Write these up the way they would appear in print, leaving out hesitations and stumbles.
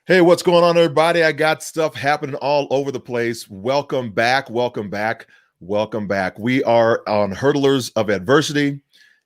Hey, what's going on, everybody? I got stuff happening all over the place. Welcome back. Welcome back. Welcome back. We are on Hurdlers of Adversity,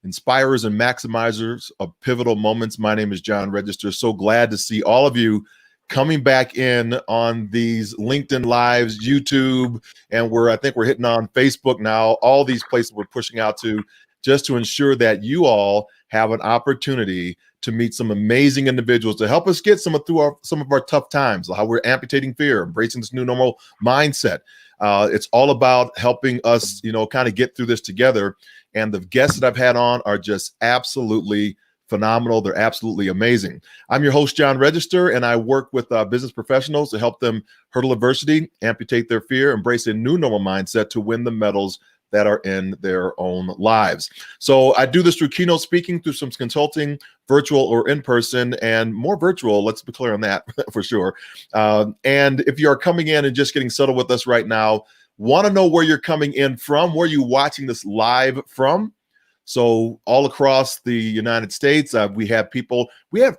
Inspirers and Maximizers of Pivotal Moments. My name is John Register. So glad to see all of you coming back in on these LinkedIn Lives, YouTube, and I think we're hitting on Facebook now. All these places we're pushing out to just to ensure that you all have an opportunity to meet some amazing individuals to help us get some of our tough times, how we're amputating fear, embracing this new normal mindset. It's all about helping us, kind of get through this together. And the guests that I've had on are just absolutely phenomenal. They're absolutely amazing. I'm your host, John Register, and I work with business professionals to help them hurdle adversity, amputate their fear, embrace a new normal mindset to win the medals that are in their own lives. So I do this through keynote speaking, through some consulting, virtual or in person, and more virtual. Let's be clear on that for sure. And if you are coming in and just getting settled with us right now, want to know where you're coming in from, where you're watching this live from. So all across the United States, we have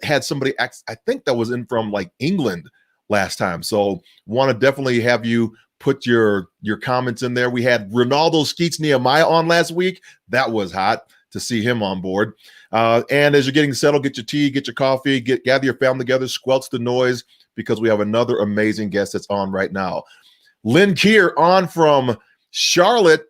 had somebody, I think that was in from like England last time. So want to definitely have you put your comments in there. We had Ronaldo Skeets Nehemiah on last week. That was hot to see him on board. And as you're getting settled, get your tea, get your coffee, gather your family together, squelch the noise, because we have another amazing guest that's on right now. Lynn Keir on from Charlotte,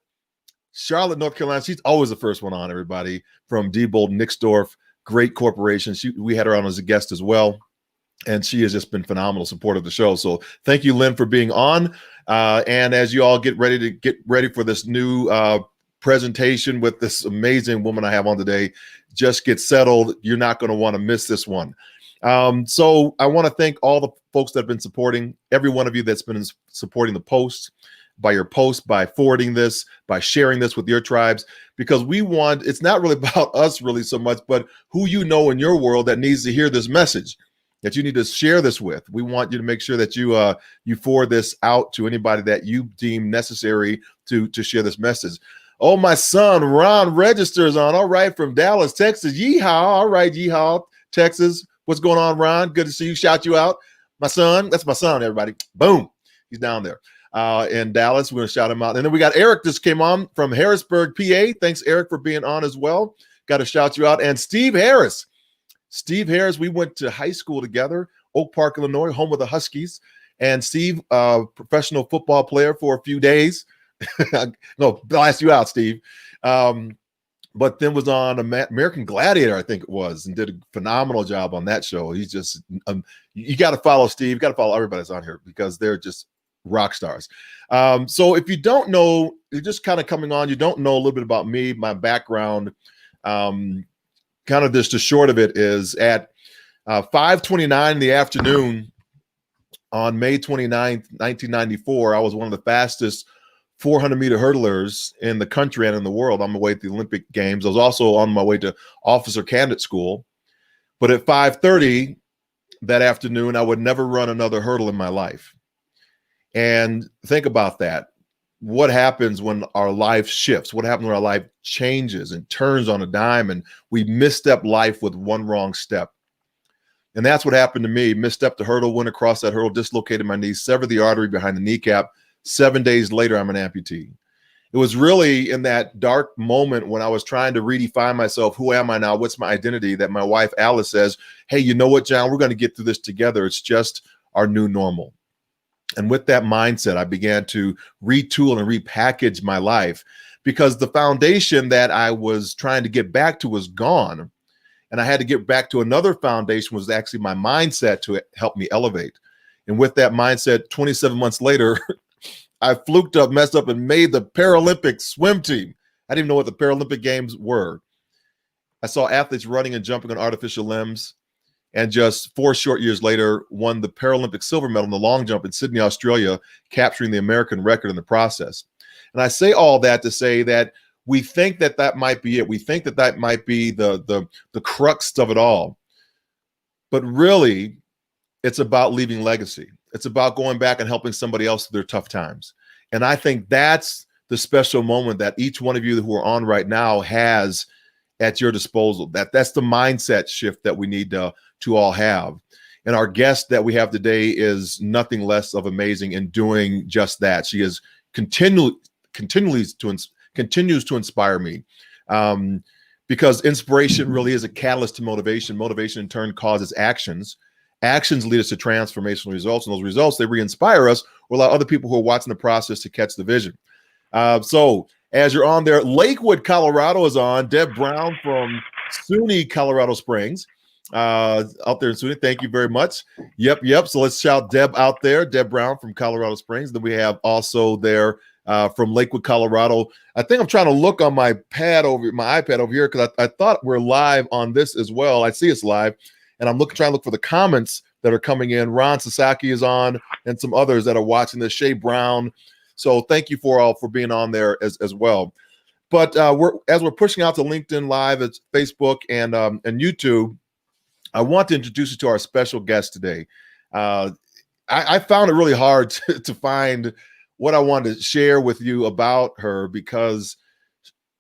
North Carolina. She's always the first one on, everybody, from Diebold Nixdorf, great corporation. We had her on as a guest as well. And she has just been phenomenal support of the show. So thank you, Lynn, for being on. And as you all get ready for this new presentation with this amazing woman I have on today, just get settled. You're not going to want to miss this one. So I want to thank all the folks that have been supporting, every one of you that's been supporting the posts, by your posts, by forwarding this, by sharing this with your tribes, because it's not really about us really so much, but who you know in your world that needs to hear this message, that you need to share this with. We want you to make sure that you forward this out to anybody that you deem necessary to share this message. Oh, my son, Ron Register is on. All right, from Dallas, Texas. Yeehaw. All right, yeehaw, Texas. What's going on, Ron? Good to see you. Shout you out. My son, that's my son, everybody. Boom. He's down there in Dallas. We're going to shout him out. And then we got Eric just came on from Harrisburg, PA. Thanks, Eric, for being on as well. Got to shout you out. And Steve Harris, we went to high school together, Oak Park, Illinois, home of the Huskies. And Steve, professional football player for a few days. No, blast you out, Steve. But then was on American Gladiator, I think it was, and did a phenomenal job on that show. He's just, you got to follow Steve. You got to follow everybody that's on here because they're just rock stars. So if you don't know, you're just kind of coming on, you don't know a little bit about me, my background, kind of just the short of it is at 5:29 in the afternoon on May 29th, 1994, I was one of the fastest 400-meter hurdlers in the country and in the world on my way to the Olympic Games. I was also on my way to officer candidate school. But at 5:30 that afternoon, I would never run another hurdle in my life. And think about that. What happens when our life shifts? What happens when our life changes and turns on a dime and we misstep life with one wrong step? And that's what happened to me. Misstepped the hurdle, went across that hurdle, dislocated my knee, severed the artery behind the kneecap. 7 days later, I'm an amputee. It was really in that dark moment when I was trying to redefine myself. Who am I now? What's my identity? That my wife, Alice, says, hey, you know what, John? We're going to get through this together. It's just our new normal. And with that mindset, I began to retool and repackage my life because the foundation that I was trying to get back to was gone. And I had to get back to another foundation, was actually my mindset to help me elevate. And with that mindset, 27 months later, I fluked up, messed up, and made the Paralympic swim team. I didn't even know what the Paralympic Games were. I saw athletes running and jumping on artificial limbs. And just 4 short years later, won the Paralympic silver medal in the long jump in Sydney, Australia, capturing the American record in the process. And I say all that to say that we think that that might be it. We think that that might be the crux of it all. But really, it's about leaving legacy. It's about going back and helping somebody else through their tough times. And I think that's the special moment that each one of you who are on right now has at your disposal. That's the mindset shift that we need to all have. And our guest that we have today is nothing less of amazing in doing just that. She is continues to inspire me, because inspiration really is a catalyst to motivation. Motivation in turn causes actions. Actions lead us to transformational results, and those results, they re-inspire us or allow other people who are watching the process to catch the vision. So as you're on there, Lakewood, Colorado is on. Deb Brown from SUNY Colorado Springs, out there in SUNY. Thank you very much. Yep. So let's shout Deb out there. Deb Brown from Colorado Springs. Then we have also there from Lakewood, Colorado. I think I'm trying to look on my iPad over here, because I thought we're live on this as well. I see it's live, and I'm trying to look for the comments that are coming in. Ron Sasaki is on, and some others that are watching this. Shay Brown. So thank you for being on there as well. But as we're pushing out to LinkedIn Live, it's Facebook and YouTube, I want to introduce you to our special guest today. I found it really hard to find what I wanted to share with you about her, because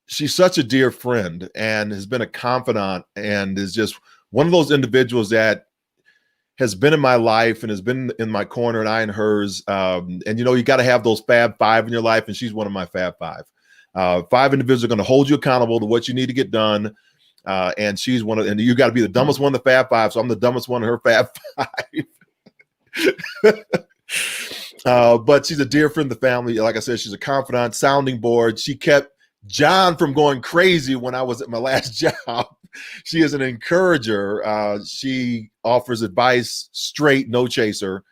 she's such a dear friend and has been a confidant, and is just one of those individuals that has been in my life and has been in my corner, and I in hers. And you got to have those Fab Five in your life, and she's one of my Fab Five. 5 individuals are going to hold you accountable to what you need to get done. And she's one of, and you got to be the dumbest one of the Fab Five. So I'm the dumbest one of her Fab Five. But she's a dear friend of the family. Like I said, she's a confidant, sounding board. She kept John from going crazy when I was at my last job. She is an encourager. She offers advice straight, no chaser.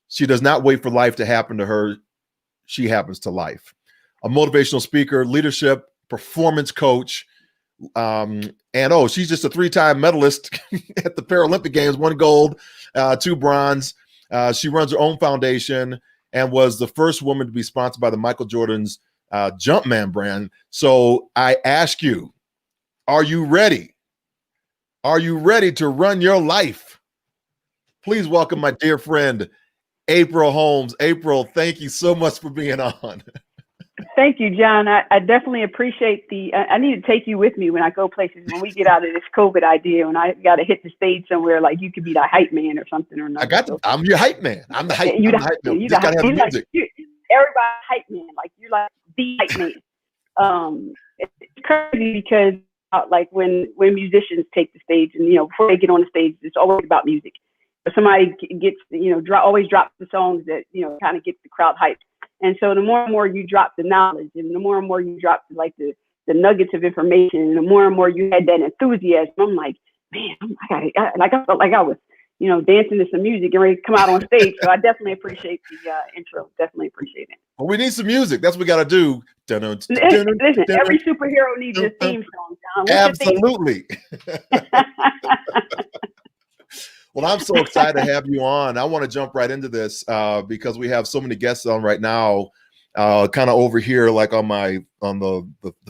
She does not wait for life to happen to her. She happens to life. A motivational speaker, leadership, performance coach. And she's just a 3-time medalist at the Paralympic Games, 1 gold, 2 bronze. She runs her own foundation and was the first woman to be sponsored by the Michael Jordan's Jumpman brand. So I ask you, are you ready? Are you ready to run your life? Please welcome my dear friend, April Holmes. April, thank you so much for being on. Thank you, John. I definitely appreciate I need to take you with me when I go places, when we get out of this COVID idea, when I got to hit the stage somewhere, like you could be the hype man or something or nothing. I'm your hype man. I'm the hype man. You just got to have music. Everybody's hype man. Like, you're like the hype man. It's crazy because like when musicians take the stage, and before they get on the stage, it's always about music. But somebody gets always drops the songs that kind of gets the crowd hyped. And so the more and more you drop the knowledge, and the more and more you drop the nuggets of information, and the more and more you had that enthusiasm, I'm like, man, I felt like I was dancing to some music and ready to come out on stage. So I definitely appreciate the intro. Definitely appreciate it. Well, we need some music. That's what we got to do. Listen, every superhero needs a theme song, John. Absolutely. Well, I'm so excited to have you on. I want to jump right into this because we have so many guests on right now, kind of over here, like on the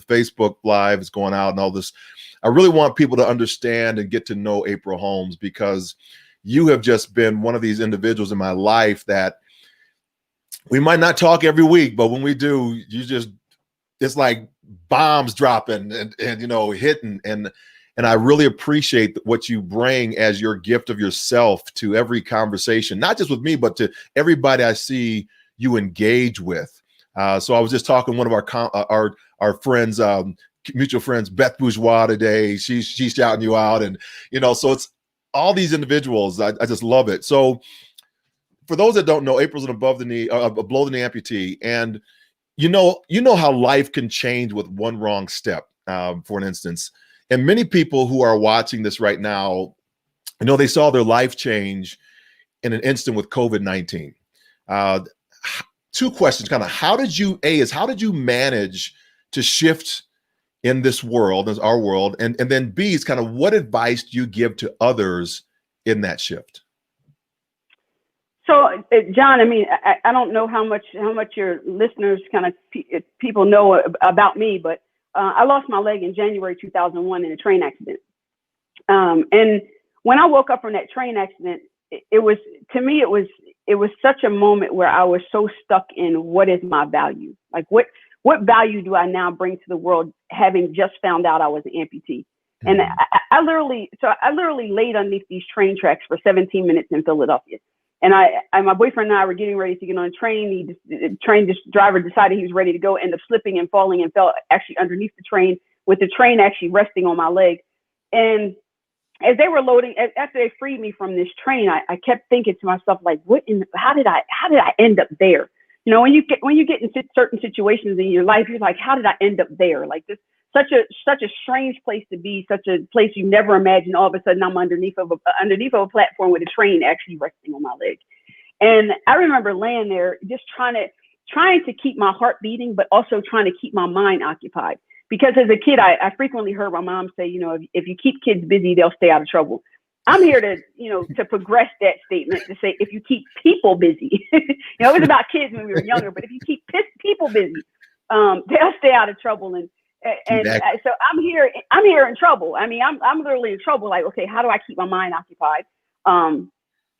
Facebook Live is going out and all this. I really want people to understand and get to know April Holmes, because you have just been one of these individuals in my life that we might not talk every week, but when we do, it's like bombs dropping and hitting. And I really appreciate what you bring as your gift of yourself to every conversation, not just with me, but to everybody I see you engage with. So I was just talking to one of our friends, mutual friends, Beth Bourgeois today. She's shouting you out, and so it's all these individuals. I just love it. So for those that don't know, April's an below the knee amputee, and you know how life can change with one wrong step. For an instance. And many people who are watching this right now, they saw their life change in an instant with COVID-19. 2 questions, kind of, how did you manage to shift in this world, as our world, and then B is kind of, what advice do you give to others in that shift? So, John, I mean, I don't know how much your listeners kind of people know about me, but I lost my leg in January 2001 in a train accident. And when I woke up from that train accident, it was such a moment where I was so stuck in, what is my value? Like, what value do I now bring to the world, having just found out I was an amputee? And I literally laid underneath these train tracks for 17 minutes in Philadelphia. And my boyfriend and I were getting ready to get on a train. The driver decided he was ready to go, ended up slipping and falling and fell actually underneath the train, with the train actually resting on my leg. And as they were loading, after they freed me from this train, I kept thinking to myself, like, how did I end up there? You know, when you get in certain situations in your life, you're like, how did I end up there? Like this, such a strange place to be, such a place you never imagined. All of a sudden, I'm underneath of a platform with a train actually resting on my leg. And I remember laying there, just trying to keep my heart beating, but also trying to keep my mind occupied. Because as a kid, I frequently heard my mom say, you know, if you keep kids busy, they'll stay out of trouble. I'm here to progress that statement, to say, if you keep people busy, it was about kids when we were younger, but if you keep people busy, they'll stay out of trouble. So I'm here in trouble. I mean, I'm literally in trouble. Like, okay, how do I keep my mind occupied?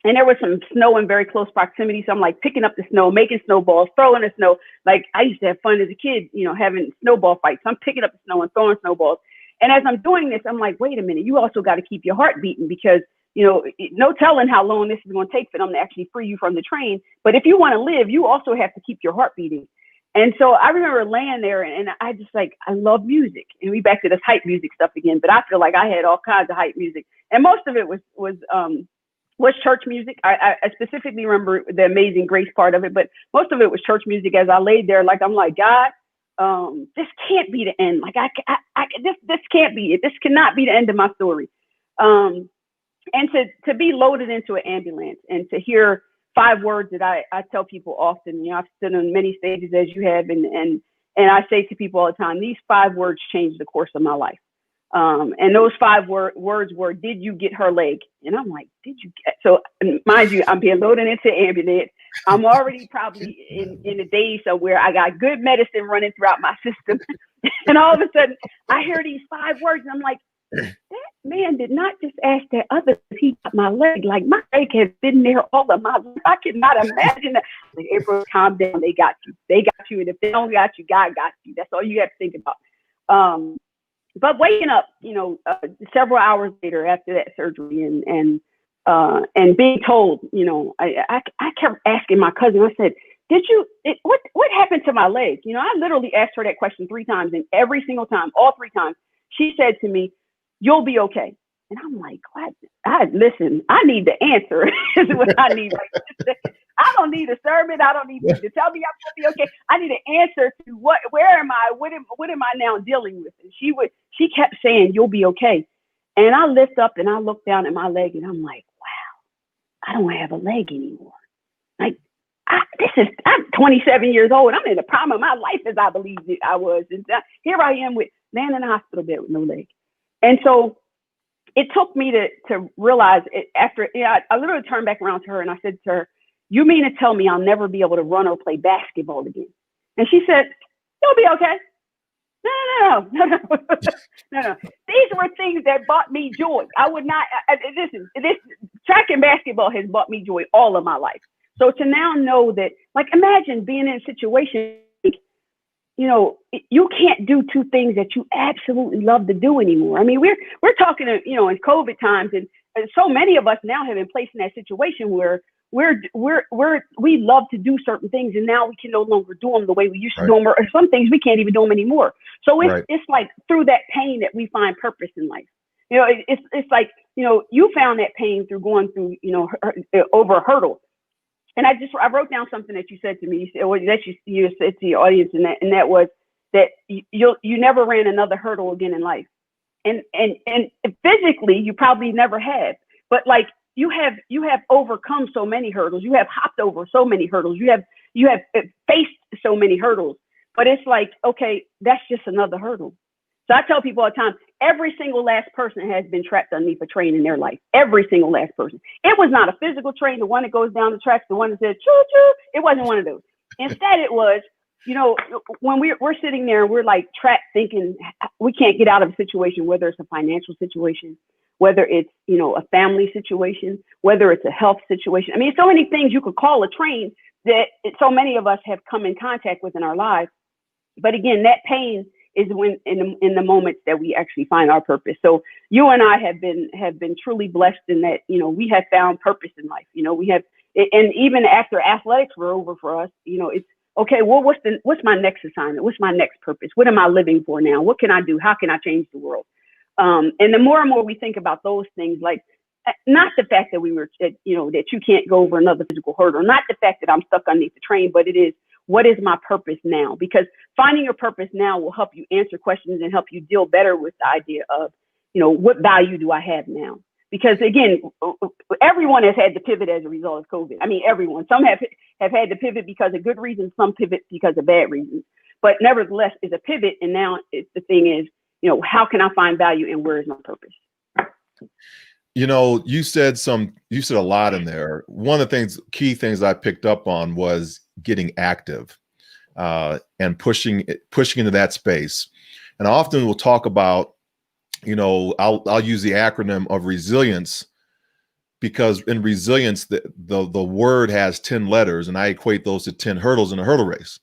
And there was some snow in very close proximity. So I'm like picking up the snow, making snowballs, throwing the snow. Like I used to have fun as a kid, having snowball fights. So I'm picking up the snow and throwing snowballs. And as I'm doing this, I'm like, wait a minute, you also got to keep your heart beating, because, no telling how long this is going to take for them to actually free you from the train. But if you want to live, you also have to keep your heart beating. And so I remember laying there and I just I love music. And we back to this hype music stuff again, but I feel like I had all kinds of hype music. And most of it was church music. I specifically remember the Amazing Grace part of it, but most of it was church music. As I laid there, I'm like, God, this can't be the end. Like this can't be it. This cannot be the end of my story. And to be loaded into an ambulance and to hear 5 words that I tell people often, I've stood on many stages as you have, and I say to people all the time, these 5 words changed the course of my life. And those 5 words were, did you get her leg? And I'm like, did you get? So mind you, I'm being loaded into an ambulance. I'm already probably in a daze somewhere. I got good medicine running throughout my system. And all of a sudden I hear these 5 words and I'm like, that man did not just ask that other if he got my leg. Like my leg has been there all of my life. I cannot imagine that. Like, April, calm down. They got you. They got you. And if they don't got you, God got you. That's all you have to think about. But waking up, several hours later after that surgery and being told, I kept asking my cousin, I said, what happened to my leg? I literally asked her that question 3 times, and every single time, all 3 times, she said to me, you'll be okay. And I'm like, what? Listen, I need the answer is what I need. I don't need a sermon. I don't need you to tell me I'm going to be okay. I need an answer to where am I? What am I now dealing with? And she kept saying, you'll be okay. And I lift up and I look down at my leg and I'm like, wow, I don't have a leg anymore. Like, I'm 27 years old. I'm in the prime of my life as I believed it I was. And here I am laying in a hospital bed with no leg. And so it took me to realize it after, I literally turned back around to her and I said to her, you mean to tell me I'll never be able to run or play basketball again? And she said, you'll be okay. No. These were things that brought me joy. I would not, listen, this track and basketball has brought me joy all of my life. So to now know that, imagine being in a situation, you can't do 2 things that you absolutely love to do anymore. I mean, we're talking, in COVID times, and so many of us now have been placed in that situation where we love to do certain things, and now we can no longer do them the way we used to do them, or some things we can't even do them anymore. So it's like through that pain that we find purpose in life. It's like, you found that pain through going through, over a hurdle. And I wrote down something that you said to me, that you said to your audience, and that was that you never ran another hurdle again in life. And physically, you probably never have, but you have overcome so many hurdles. You have hopped over so many hurdles. You have faced so many hurdles. But it's like, okay, that's just another hurdle. So I tell people all the time, every single last person has been trapped underneath a train in their life. Every single last person. It was not a physical train, the one that goes down the tracks, the one that says choo choo. It wasn't one of those. Instead, it was, when we're sitting there and we're trapped, thinking we can't get out of a situation, whether it's a financial situation, whether it's, a family situation, whether it's a health situation. I mean, so many things you could call a train that so many of us have come in contact with in our lives. But again, that pain is when in the moments that we actually find our purpose. So you and I have been truly blessed in that, we have found purpose in life. We have, and even after athletics were over for us, it's okay. Well, what's my next assignment? What's my next purpose? What am I living for now? What can I do? How can I change the world? And the more and more we think about those things, like not the fact that that you can't go over another physical hurdle, not the fact that I'm stuck underneath the train, but it is, what is my purpose now? Because finding your purpose now will help you answer questions and help you deal better with the idea of, what value do I have now? Because again, everyone has had to pivot as a result of COVID. I mean, everyone. Some have had to pivot because of good reasons, some pivot because of bad reasons. But nevertheless, it's a pivot. And now the thing is, how can I find value and where is my purpose? You said a lot in there. One of the key things I picked up on was getting active and pushing into that space. And I often will talk about, I'll use the acronym of resilience, because in resilience, the word has 10 letters, and I equate those to 10 hurdles in a hurdle race.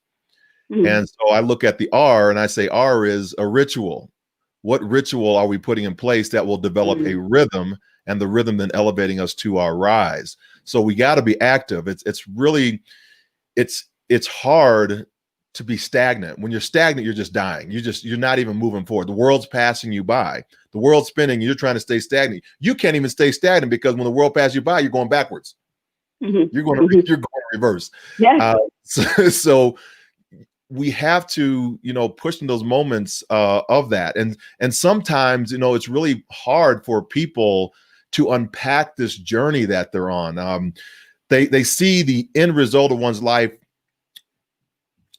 Mm-hmm. And so I look at the R and I say R is a ritual. What ritual are we putting in place that will develop a rhythm, and the rhythm then elevating us to our rise? So we got to be active. It's hard to be stagnant. When you're stagnant, you're just dying. You're not even moving forward. The world's passing you by. The world's spinning. You're trying to stay stagnant. You can't even stay stagnant, because when the world passes you by, you're going backwards. Mm-hmm. You're going to reverse. Yeah. So we have to, push in those moments of that. And sometimes, it's really hard for people to unpack this journey that they're on. They see the end result of one's life.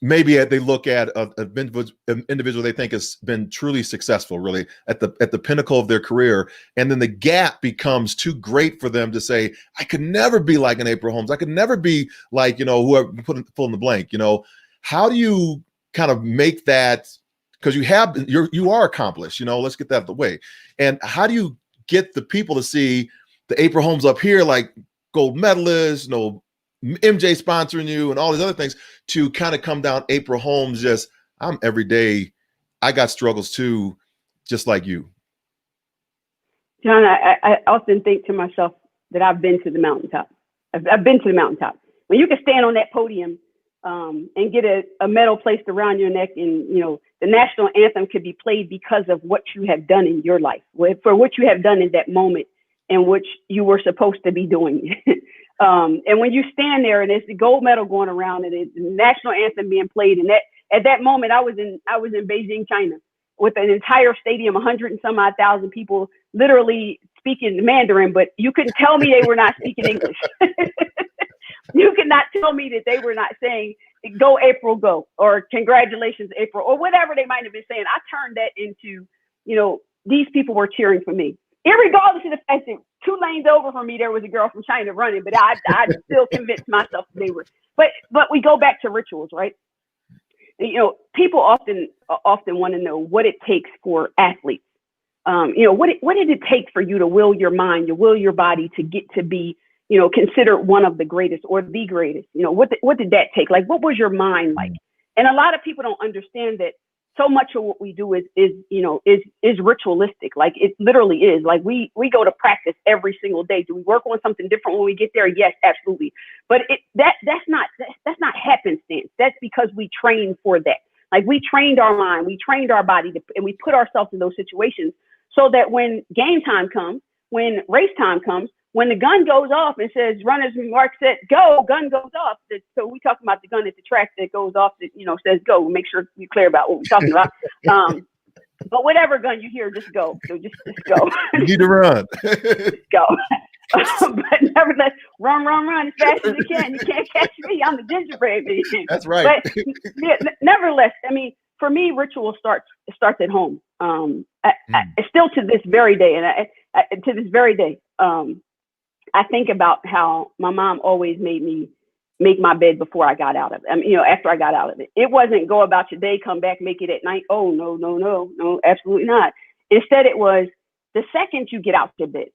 Maybe they look at an individual they think has been truly successful, really at the pinnacle of their career. And then the gap becomes too great for them to say, I could never be like an April Holmes. I could never be like, whoever, fill in the blank. How do you kind of make that, because you are accomplished, let's get that out of the way. And how do you get the people to see the April Holmes up here, like gold medalist, MJ sponsoring you and all these other things, to kind of come down April Holmes, just, I'm every day, I got struggles too, just like you. John, I often think to myself that I've been to the mountaintop. I've been to the mountaintop. When you can stand on that podium and get a medal placed around your neck, and the national anthem could be played because of what you have done in your life, for what you have done in that moment in which you were supposed to be doing. And when you stand there and it's the gold medal going around and it's the national anthem being played, and at that moment I was in Beijing, China, with an entire stadium, 100 and some odd thousand people, literally speaking Mandarin, but you couldn't tell me they were not speaking English. You could not tell me that they were not saying, go April, go, or congratulations, April, or whatever they might have been saying. I turned that into, these people were cheering for me. Irregardless of the fact that 2 lanes over from me, there was a girl from China running, but I still convinced myself that they were. But we go back to rituals, right? People often want to know what it takes for athletes. What did it take for you to will your mind, to will your body to get to be, considered one of the greatest or the greatest? What did that take? Like, what was your mind like? And a lot of people don't understand that so much of what we do is ritualistic. Like, it literally is. Like, we go to practice every single day. Do we work on something different when we get there? Yes, absolutely. But that's not happenstance. That's because we train for that. Like, we trained our mind, we trained our body, and we put ourselves in those situations so that when game time comes, when race time comes, when the gun goes off and says, runners mark, set, go, gun goes off. So we talking about the gun at the track that goes off that, says go. Make sure you're clear about what we're talking about. But whatever gun you hear, just go. So just go. You need to run. Just go. But nevertheless, run as fast as you can. You can't catch me. I'm the gingerbread man. That's right. But nevertheless, I mean, for me, ritual starts at home. Still to this very day, I think about how my mom always made me make my bed before I got out of it. After I got out of it. It wasn't go about your day, come back, make it at night. Oh, no, absolutely not. Instead, it was the second you get out your bed,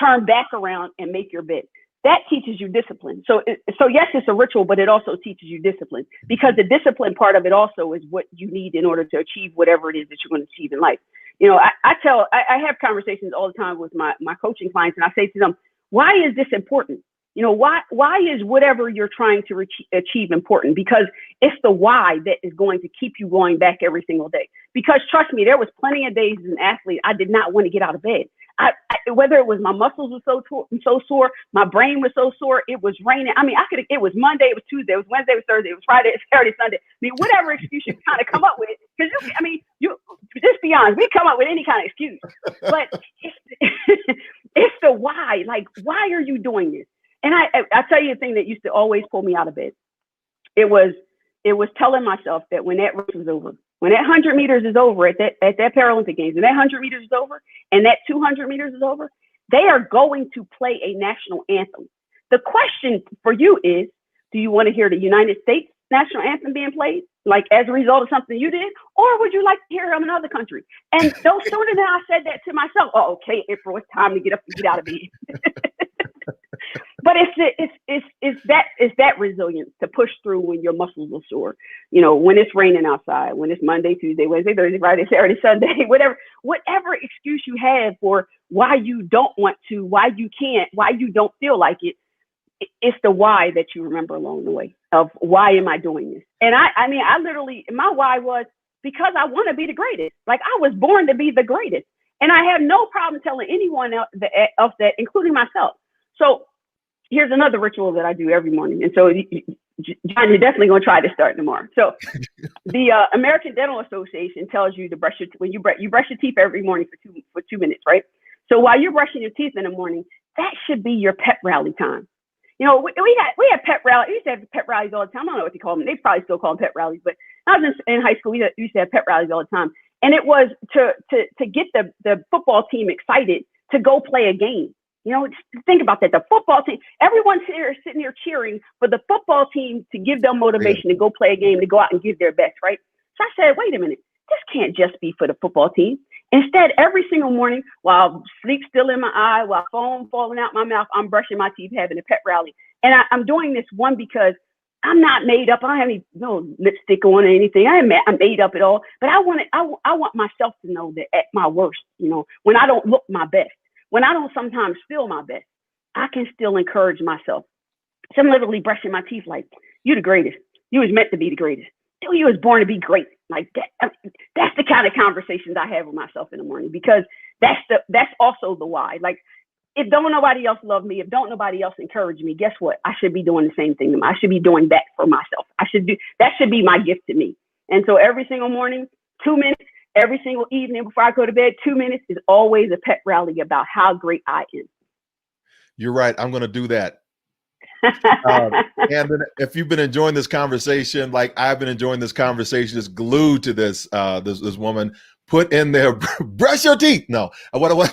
turn back around and make your bed. that teaches you discipline. So yes, it's a ritual, but it also teaches you discipline, because the discipline part of it also is what you need in order to achieve whatever it is that you're going to achieve in life. You know, I have conversations all the time with my coaching clients, and I say to them, why is this important? You know, why is whatever you're trying to achieve important? Because it's the why that is going to keep you going back every single day. Because trust me, there was plenty of days as an athlete I did not want to get out of bed. Whether it was my muscles were so sore, my brain was so sore, it was raining. I mean, it was Monday, it was Tuesday, it was Wednesday, it was Thursday, it was Friday, it was Saturday, Sunday. I mean, whatever excuse you kind of come up with, because you just be honest, we come up with any kind of excuse, but it's the why. Like, why are you doing this? And I tell you the thing that used to always pull me out of bed. It was telling myself that when that race was over, when that 100 meters is over at that Paralympic Games, and that 100 meters is over, and that 200 meters is over, they are going to play a national anthem. The question for you is, do you want to hear the United States national anthem being played, like as a result of something you did, or would you like to hear it from another country? And no sooner than I said that to myself, oh, okay, April, it's time to get up and get out of bed. But it's that resilience to push through when your muscles are sore. You know, when it's raining outside, when it's Monday, Tuesday, Wednesday, Thursday, Friday, Saturday, Sunday, whatever excuse you have for why you don't want to, why you can't, why you don't feel like it. It's the why that you remember along the way of why am I doing this? And I mean, I literally, my why was because I want to be the greatest. Like, I was born to be the greatest. And I have no problem telling anyone else that, including myself. So here's another ritual that I do every morning. And so, John, you're definitely going to try to start tomorrow. So the American Dental Association tells you to brush you brush your teeth every morning for 2 minutes, right? So while you're brushing your teeth in the morning, that should be your pep rally time. You know, we had pep rallies. We used to have pep rallies all the time. I don't know what they call them. They probably still call them pep rallies. But I was in high school. We used to have pep rallies all the time. And it was to get the football team excited to go play a game. You know, think about that. The football team, everyone's here sitting here cheering for the football team to give them motivation to go play a game, to go out and give their best, right? So I said, wait a minute, this can't just be for the football team. Instead, every single morning, while sleep still in my eye, while foam falling out my mouth, I'm brushing my teeth, having a pep rally. And I'm doing this, one, because I'm not made up. I don't have any lipstick on or anything. I'm made up at all. But I want myself to know that at my worst, you know, when I don't look my best, when I don't sometimes feel my best, I can still encourage myself. So I'm literally brushing my teeth like, you're the greatest. You was meant to be the greatest. You was born to be great. Like that. That's the kind of conversations I have with myself in the morning, because that's also the why. Like, if don't nobody else love me, if don't nobody else encourage me, guess what? I should be doing the same thing to them. I should be doing that for myself. That should be my gift to me. And so every single morning, 2 minutes, every single evening before I go to bed, 2 minutes is always a pep rally about how great I am. You're right. I'm going to do that. And if you've been enjoying this conversation, like I've been enjoying this conversation, just glued to this this woman, put in there, brush your teeth. No, what I want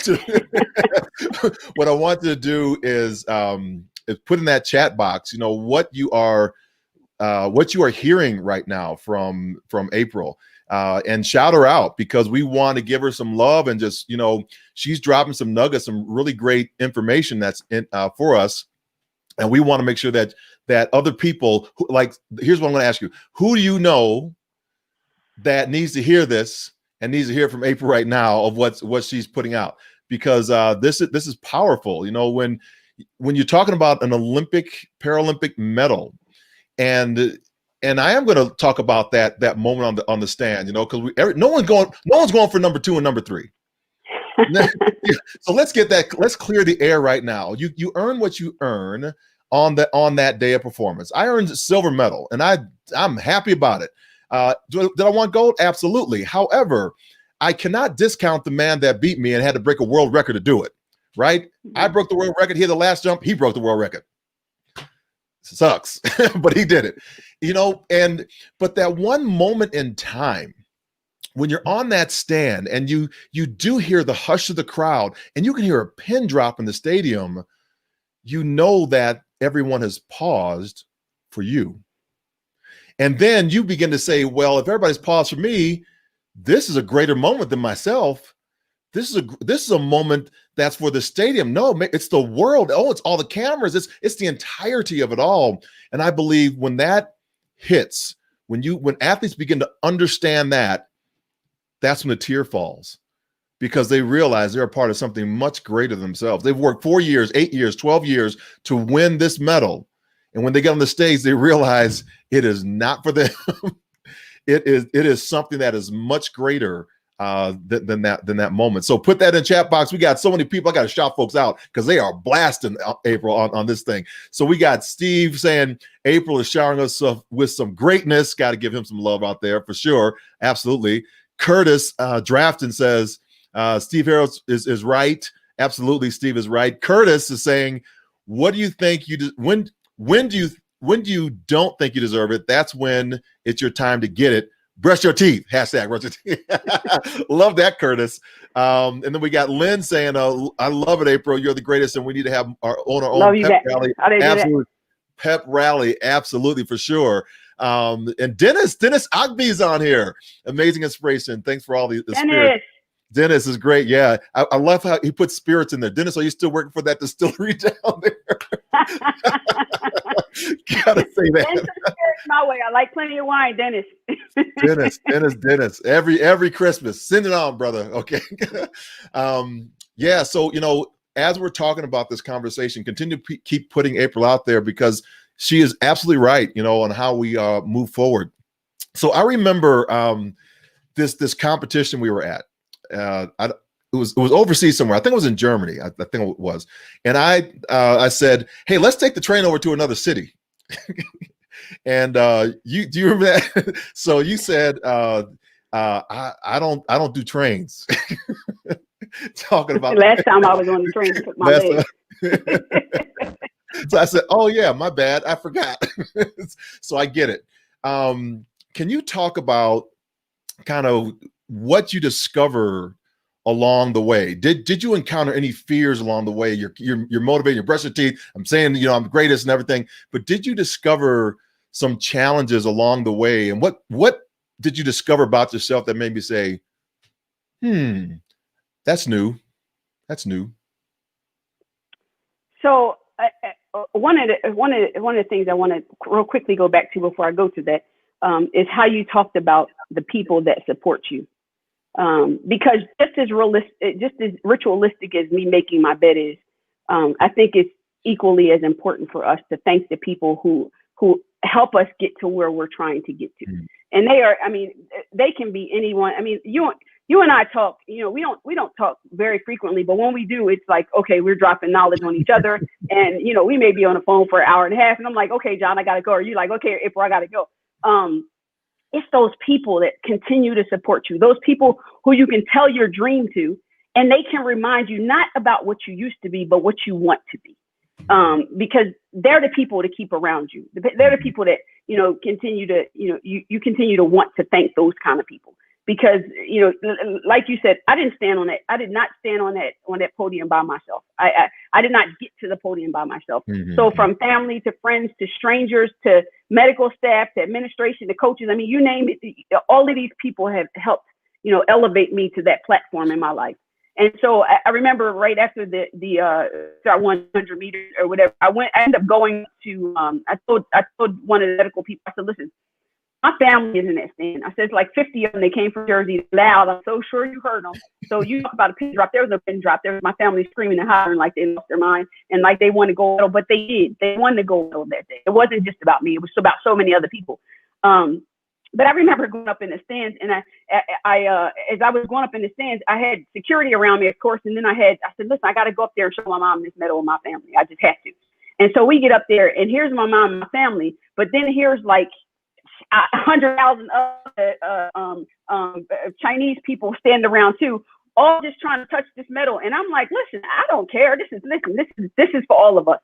to do is put in that chat box, you know, what you are hearing right now from April. And shout her out, because we want to give her some love, and just, you know, she's dropping some nuggets, some really great information that's in for us. And we want to make sure that other people here's what I'm going to ask you. Who do you know that needs to hear this and needs to hear from April right now of what she's putting out? Because this is powerful. You know, when you're talking about an Paralympic medal, and I am going to talk about that moment on the stand, you know, because no one's going for number 2 and number 3. So let's clear the air right now. You earn what you earn on that day of performance. I earned a silver medal, and I'm happy about it. Did I want gold? Absolutely. However, I cannot discount the man that beat me and had to break a world record to do it. Right? I broke the world record. He had the last jump. He broke the world record. Sucks, but he did it. You know, but that one moment in time, when you're on that stand and you do hear the hush of the crowd, and you can hear a pin drop in the stadium, you know that everyone has paused for you. And then you begin to say, well, if everybody's paused for me, this is a greater moment than myself. this is a moment that's for the stadium. No, it's the world. Oh, it's all the cameras. It's the entirety of it all. And I believe when that hits, when athletes begin to understand that, that's when the tear falls, because they realize they're a part of something much greater than themselves. They've worked 4 years, 8 years, 12 years to win this medal. And when they get on the stage, they realize it is not for them. It is something that is much greater than that moment. So put that in chat box. We got so many people. I got to shout folks out because they are blasting April on this thing. So we got Steve saying April is showering us with some greatness. Got to give him some love out there for sure. Absolutely. Curtis Drafton says Steve Harrell is right. Absolutely, Steve is right. Curtis is saying, what do you think when do you don't think you deserve it? That's when it's your time to get it. Brush your teeth. Hashtag brush your teeth. Love that, Curtis. And then we got Lynn saying, I love it, April. You're the greatest, and we need to have our own pep rally. Absolutely. Pep rally. Absolutely, for sure. And Dennis Ogby's on here. Amazing inspiration. Thanks for all the spirit. Dennis is great. Yeah. I love how he puts spirits in there. Dennis, are you still working for that distillery down there? Gotta say that. My way. I like plenty of wine, Dennis. Dennis. Every Christmas. Send it on, brother. Okay. Yeah. So, as we're talking about this conversation, continue to keep putting April out there, because she is absolutely right, on how we move forward. So I remember this competition we were at. It was overseas somewhere. I think it was in Germany. I think it was. And I said, hey, let's take the train over to another city. And do you remember that? So you said, I don't do trains. Talking about last time I was on the train, took my leg. So I said, oh yeah, my bad. I forgot. So I get it. Can you talk about kind of what you discover along the way? Did you encounter any fears along the way? You're motivated, you brush your teeth. I'm saying, I'm the greatest and everything, but did you discover some challenges along the way? And what did you discover about yourself that made me say, that's new. That's new. So one of the things I want to real quickly go back to before I go to that is how you talked about the people that support you. Because just as ritualistic as me making my bed is, I think it's equally as important for us to thank the people who help us get to where we're trying to get to. And they can be anyone. You and I talk, we don't talk very frequently, but when we do, it's like, okay, we're dropping knowledge on each other. And, we may be on the phone for an hour and a half, and I'm like, okay, John, I got to go. Or you like, okay, April, I got to go. It's those people that continue to support you, those people who you can tell your dream to, and they can remind you not about what you used to be, but what you want to be. Because they're the people to keep around you. They're the people that, continue to, you continue to want to thank those kind of people. Because, like you said, I did not stand on that podium by myself. I did not get to the podium by myself. Mm-hmm. So from family to friends to strangers to medical staff to administration to coaches, you name it, all of these people have helped, elevate me to that platform in my life. And so I remember right after the 100 meters or whatever, I ended up going to, I told one of the medical people, I said, listen, my family is in that stand. I said, it's like 50 of them. They came from Jersey loud. I'm so sure you heard them. So you talk about a pin drop. There was no pin drop. There was my family screaming and hollering like they lost their mind and like they won the gold medal, but they did. They won the gold medal that day. It wasn't just about me. It was about so many other people. But I remember going up in the stands, and I as I was going up in the stands, I had security around me, of course. And then I said, listen, I got to go up there and show my mom this medal and my family. I just had to. And so we get up there, and here's my mom and my family. But then here's like 100,000 other Chinese people stand around too, all just trying to touch this medal. And I'm like, listen, I don't care. This is for all of us.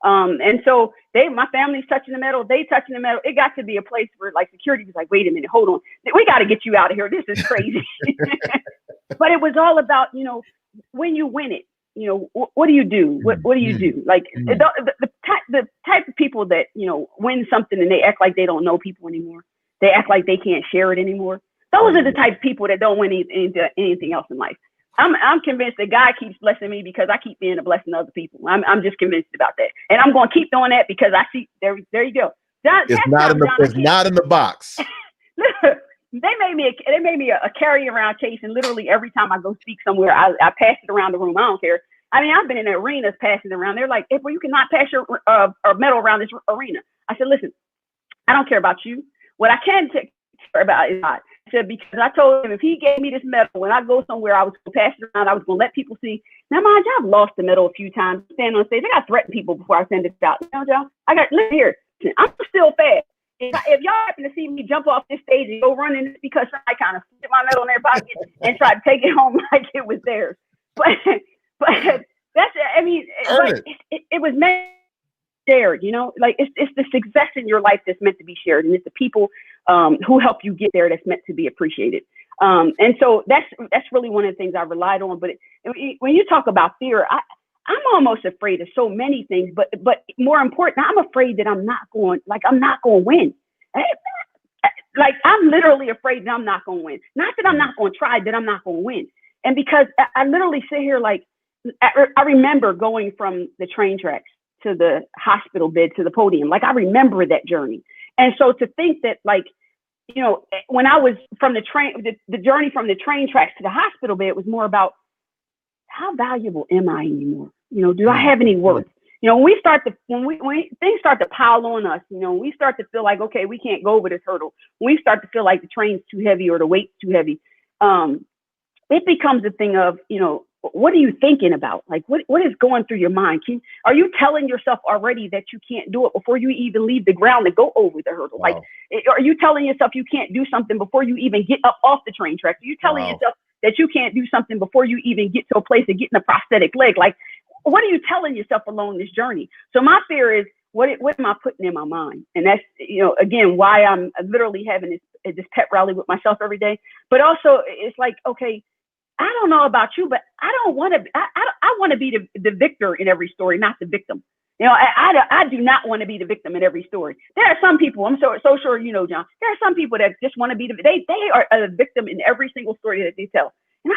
And so my family's touching the medal, they touching the medal. It got to be a place where like security was like, wait a minute, hold on. We got to get you out of here. This is crazy. But it was all about, when you win it, what do you do? What do you do? Like the type of people that, win something and they act like they don't know people anymore. They act like they can't share it anymore. Those are the type of people that don't win anything else in life. I'm convinced that God keeps blessing me because I keep being a blessing to other people. I'm just convinced about that, and I'm going to keep doing that because I see there you go. John, It's not in the box. They made me a carry around case, and literally every time I go speak somewhere, I pass it around the room. I don't care. I mean, I've been in the arenas passing it around. They're like, April, you cannot pass your medal around this arena. I said, listen, I don't care about you. What I can care about is God. I said, because I told him if he gave me this medal, when I go somewhere, I was going to pass it around. I was going to let people see. Now, mind you, I've lost the medal a few times. Standing on stage, I got to threaten people before I send it out. You know, John, look here. I'm still fast. If y'all happen to see me jump off this stage and go running, it's because I kind of slipped my medal in their pocket and tried to take it home like it was theirs. But that's, I mean, it was meant shared, you know, like it's the success in your life that's meant to be shared, and it's the people who help you get there that's meant to be appreciated. And so that's really one of the things I relied on. But when you talk about fear, I'm almost afraid of so many things, but more important, I'm afraid that I'm not going to win. Like I'm literally afraid that I'm not going to win. Not that I'm not going to try, that I'm not going to win. And because I literally sit here, like, I remember going from the train tracks to the hospital bed to the podium. Like I remember that journey. And so to think that, like, you know, when I was from the journey from the train tracks to the hospital bed was more about how valuable am I anymore? You know, do I have any worth? You know, when things start to pile on us, you know, we start to feel like, okay, we can't go over this hurdle. When we start to feel like the train's too heavy or the weight's too heavy, it becomes a thing of, you know, what are you thinking about? Like, what is going through your mind? Are you telling yourself already that you can't do it before you even leave the ground to go over the hurdle? Wow. Like, are you telling yourself you can't do something before you even get up off the train track? Are you telling yourself that you can't do something before you even get to a place of getting a prosthetic leg? Like, what are you telling yourself along this journey? So my fear is, what am I putting in my mind? And that's, you know, again, why I'm literally having this pep rally with myself every day. But also, it's like, okay, I don't know about you, but I don't want to. I want to be the victor in every story, not the victim. You know, I do not want to be the victim in every story. There are some people, I'm so sure you know, John. There are some people that just want to be they are a victim in every single story that they tell, and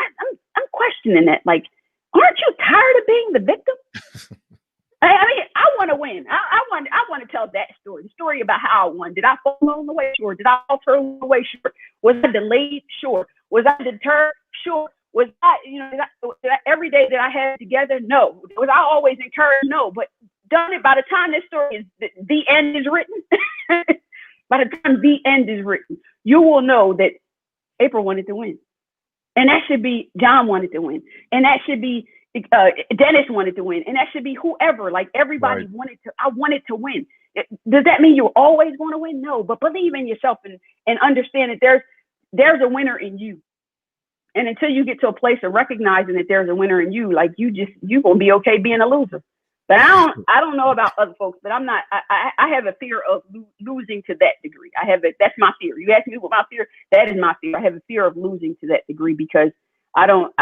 I'm questioning that. Like, aren't you tired of being the victim? I mean, I want to win. I want to tell that story. The story about how I won. Did I fall along the way? Sure. Did I falter along the way? Sure. Was I delayed? Sure. Was I deterred? Sure. Was I, you know, did I every day that I had together? No. Was I always encouraged? No. But done it by the time this story is the end is written. By the time the end is written, you will know that April wanted to win, and that should be John wanted to win, and that should be Dennis wanted to win, and that should be whoever. Like everybody wanted to. I wanted to win. Does that mean you're always going to win? No. But believe in yourself and understand that there's a winner in you. And until you get to a place of recognizing that there's a winner in you, like you're gonna be okay being a loser. But I don't know about other folks, but I'm not. I have a fear of losing to that degree. That's my fear. You ask me what my fear. That is my fear. I have a fear of losing to that degree because I don't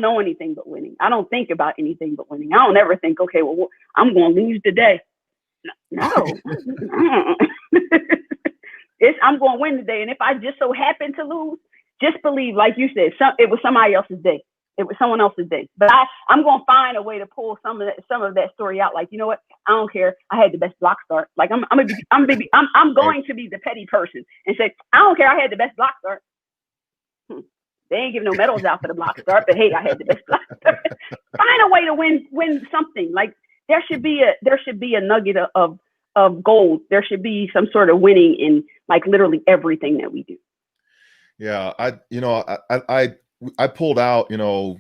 know anything but winning. I don't think about anything but winning. I don't ever think, okay, well, I'm gonna lose today. No. I'm gonna win today, and if I just so happen to lose, just believe, like you said, it was somebody else's day. It was someone else's day. But I'm going to find a way to pull some of that story out. Like, you know what? I don't care. I had the best block start. Like I'm going to be the petty person and say, I don't care. I had the best block start. They ain't giving no medals out for the block start, but hey, I had the best block start. Find a way to win something. Like there should be a nugget of gold. There should be some sort of winning in like literally everything that we do. Yeah, I pulled out, you know,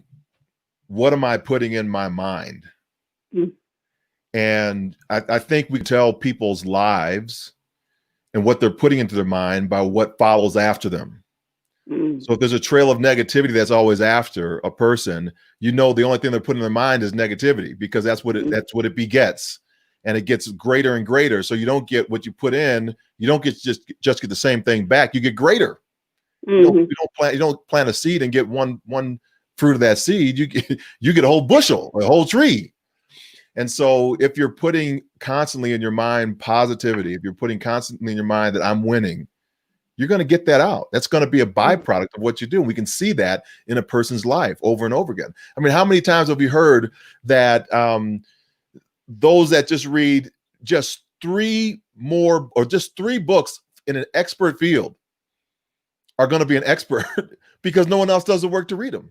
what am I putting in my mind? Mm. And I think we tell people's lives and what they're putting into their mind by what follows after them. Mm. So if there's a trail of negativity that's always after a person, you know, the only thing they're putting in their mind is negativity because that's what it begets. And it gets greater and greater. So you don't get what you put in. You don't get just get the same thing back. You get greater. Mm-hmm. You don't plant a seed and get one fruit of that seed. You get a whole bushel, a whole tree. And so if you're putting constantly in your mind positivity, if you're putting constantly in your mind that I'm winning, you're going to get that out. That's going to be a byproduct of what you do. We can see that in a person's life over and over again. I mean, how many times have we heard that those that just read just 3 more or just 3 books in an expert field are going to be an expert because no one else does the work to read them.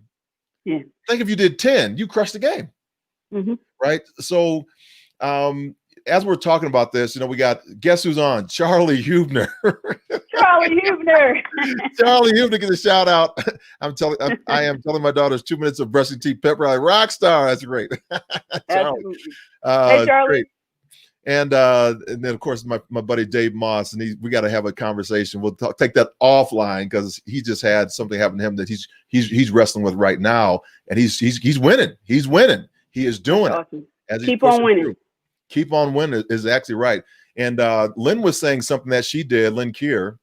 Yeah. Think if you did 10, you crushed the game. Right. So as we're talking about this, we got, guess who's on? Charlie Hubner. Charlie Hubner. Charlie Hubner gets a shout out. I am telling my daughters 2 minutes of brushing teeth pep rally. Rock star. That's great. Absolutely. Hey, Charlie. Great. And then of course my buddy Dave Moss, and we got to have a conversation. We'll take that offline because he just had something happen to him that he's wrestling with right now, and he's winning. He's winning. He is doing awesome. It. As keep on winning. Keep on winning is actually right. And Lynn was saying something that she did, Lynn Keir,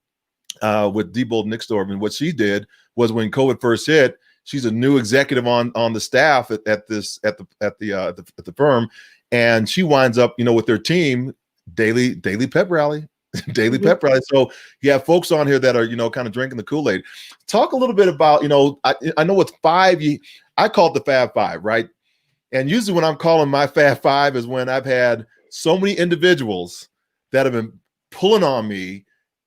with Diebold Nixdorf, and what she did was when COVID first hit, she's a new executive on the staff at the firm. And she winds up, with their team, daily pep rally, pep rally. So you have folks on here that are, kind of drinking the Kool-Aid. Talk a little bit about, I know with 5, I call it the Fab Five, right? And usually when I'm calling my Fab Five is when I've had so many individuals that have been pulling on me,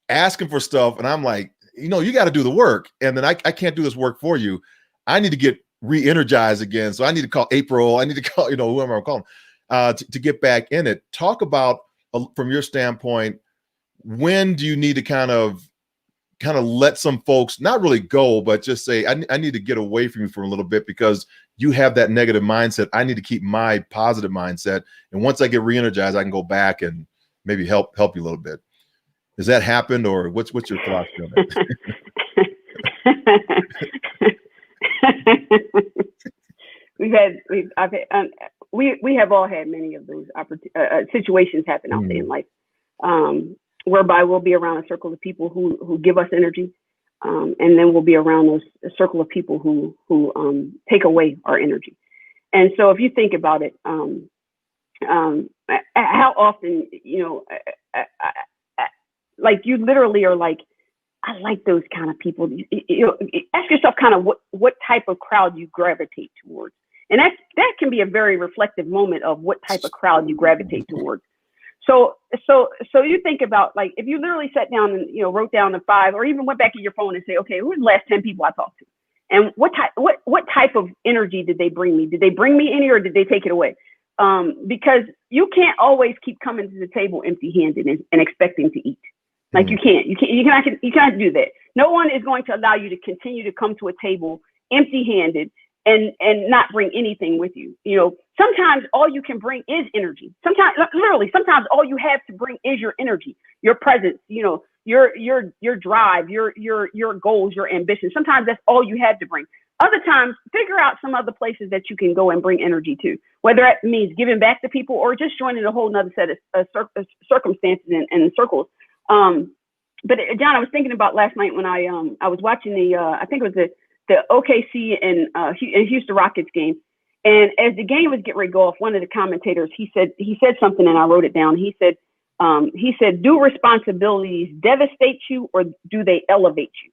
asking for stuff. And I'm like, you got to do the work. And then I can't do this work for you. I need to get re-energized again. So I need to call April. I need to call, whoever I'm calling. To get back in it. Talk about from your standpoint, when do you need to kind of let some folks not really go, but just say, I need to get away from you for a little bit because you have that negative mindset. I need to keep my positive mindset. And once I get re-energized, I can go back and maybe help you a little bit. Has that happened, or what's your philosophy on that? We have all had many of those situations happen out there in life, whereby we'll be around a circle of people who give us energy, and then we'll be around a circle of people who take away our energy. And so, if you think about it, how often like you literally are like, I like those kind of people. Ask yourself kind of what type of crowd you gravitate towards. And that can be a very reflective moment of what type of crowd you gravitate towards. So you think about, like, if you literally sat down and, wrote down the 5, or even went back in your phone and say, okay, who's the last 10 people I talked to? And what type of energy did they bring me? Did they bring me any, or did they take it away? Because you can't always keep coming to the table empty-handed and expecting to eat. Like you cannot do that. No one is going to allow you to continue to come to a table empty-handed and not bring anything with you. Sometimes all you can bring is energy. Sometimes all you have to bring is your energy, your presence, your drive, your goals, your ambitions. Sometimes that's all you have to bring. Other times, figure out some other places that you can go and bring energy to, whether that means giving back to people or just joining a whole nother set of circumstances and circles. But John, I was thinking about last night when I was watching I think it was the OKC and Houston Rockets game. And as the game was getting ready to go off, one of the commentators, he said something, and I wrote it down. He said, do responsibilities devastate you, or do they elevate you?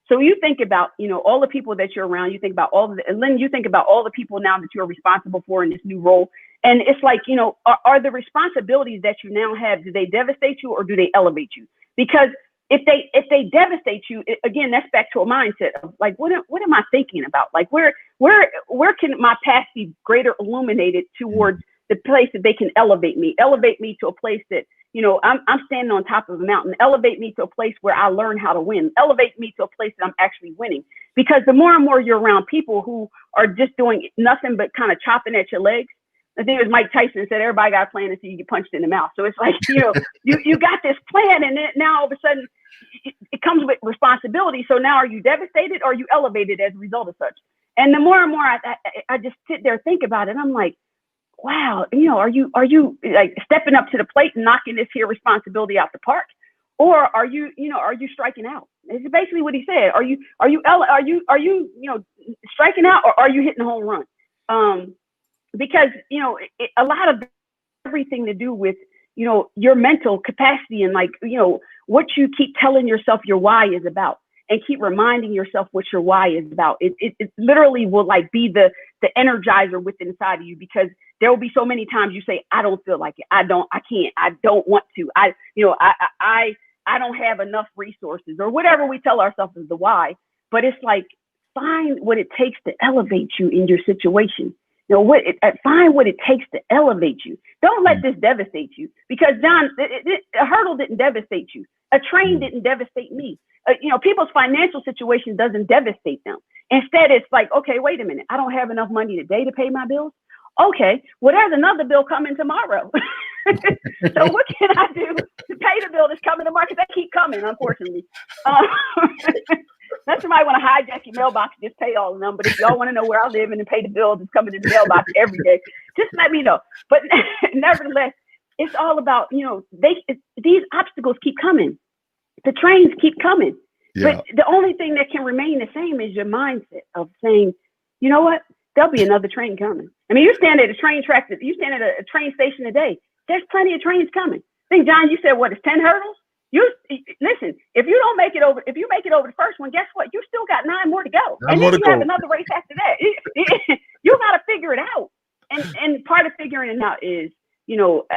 So you think about, all the people that you're around, you think about and then you think about all the people now that you're responsible for in this new role. And it's like, are the responsibilities that you now have, do they devastate you, or do they elevate you? Because if they devastate you, again, that's back to a mindset of like, what am I thinking about? Like, where can my past be greater illuminated towards the place that they can elevate me to a place that, I'm standing on top of a mountain, elevate me to a place where I learn how to win, elevate me to a place that I'm actually winning. Because the more and more you're around people who are just doing nothing but kind of chopping at your legs, I think it was Mike Tyson said, everybody got a plan until you get punched in the mouth. So it's like, you got this plan, and then now all of a sudden it comes with responsibility. So now are you devastated, or are you elevated as a result of such? And the more and more I just sit there, think about it. I'm like, wow, are you like stepping up to the plate and knocking this here responsibility out the park? Or are you striking out? It's basically what he said. Are you striking out, or are you hitting a home run? Because, a lot of everything to do with, your mental capacity and like, what you keep telling yourself your why is about, and keep reminding yourself what your why is about. It literally will like be the energizer within inside of you, because there will be so many times you say, I don't feel like it. I can't, I don't want to. I don't have enough resources, or whatever we tell ourselves is the why. But it's like, find what it takes to elevate you in your situation. Find what it takes to elevate you. Don't let this devastate you, because John, a hurdle didn't devastate you. A train didn't devastate me. People's financial situation doesn't devastate them. Instead, it's like, okay, wait a minute. I don't have enough money today to pay my bills. Okay, well, there's another bill coming tomorrow. So what can I do to pay the bill that's coming tomorrow? Because they keep coming, unfortunately. That's somebody want to hijack your mailbox, just pay all of them. But if y'all want to know where I live and pay the bill that's coming in the mailbox every day, just let me know. But nevertheless, it's all about, these obstacles keep coming. The trains keep coming. Yeah. But the only thing that can remain the same is your mindset of saying, you know what? There'll be another train coming. I mean, you stand at a train track, you stand at a train station today. There's plenty of trains coming. I think, John, you said, what, it's 10 hurdles? Listen, if you make it over the first one, guess what? You still got 9 more to go. And then you have another race after that. You got to figure it out. And part of figuring it out is,